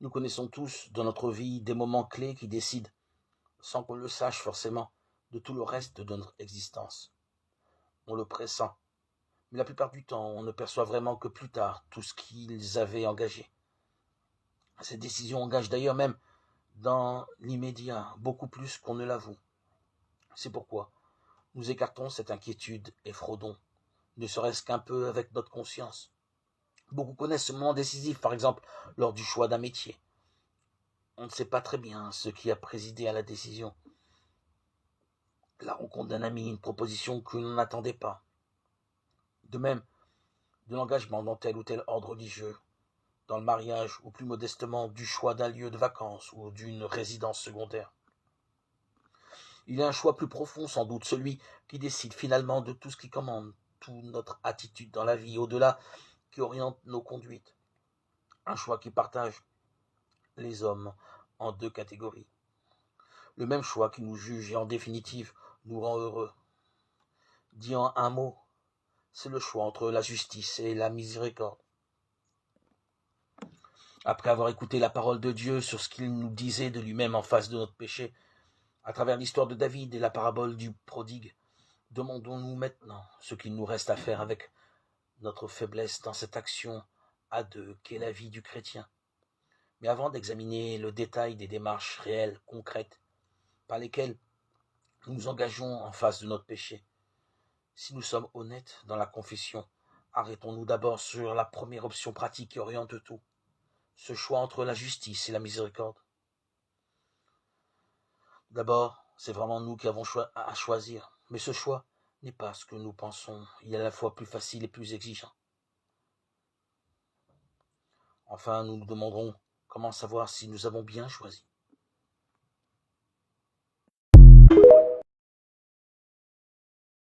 Nous connaissons tous dans notre vie des moments clés qui décident, sans qu'on le sache forcément, de tout le reste de notre existence. On le pressent, mais la plupart du temps, on ne perçoit vraiment que plus tard tout ce qu'ils avaient engagé. Ces décisions engagent d'ailleurs même dans l'immédiat beaucoup plus qu'on ne l'avoue. C'est pourquoi nous écartons cette inquiétude et fraudons, ne serait-ce qu'un peu avec notre conscience. Beaucoup connaissent ce moment décisif, par exemple, lors du choix d'un métier. On ne sait pas très bien ce qui a présidé à la décision. La rencontre d'un ami, une proposition que l'on n'attendait pas. De même, de l'engagement dans tel ou tel ordre religieux, dans le mariage, ou plus modestement du choix d'un lieu de vacances ou d'une résidence secondaire. Il y a un choix plus profond sans doute, celui qui décide finalement de tout ce qui commande, toute notre attitude dans la vie, au-delà, qui oriente nos conduites. Un choix qui partage les hommes en deux catégories. Le même choix qui nous juge et en définitive nous rend heureux. Dit en un mot, c'est le choix entre la justice et la miséricorde. Après avoir écouté la parole de Dieu sur ce qu'il nous disait de lui-même en face de notre péché, à travers l'histoire de David et la parabole du prodigue, demandons-nous maintenant ce qu'il nous reste à faire avec notre faiblesse dans cette action à deux qu'est la vie du chrétien. Mais avant d'examiner le détail des démarches réelles, concrètes, par lesquelles nous nous engageons en face de notre péché, si nous sommes honnêtes dans la confession, arrêtons-nous d'abord sur la première option pratique qui oriente tout, ce choix entre la justice et la miséricorde. D'abord, c'est vraiment nous qui avons à choisir, mais ce choix n'est pas ce que nous pensons, il est à la fois plus facile et plus exigeant. Enfin, nous nous demanderons comment savoir si nous avons bien choisi.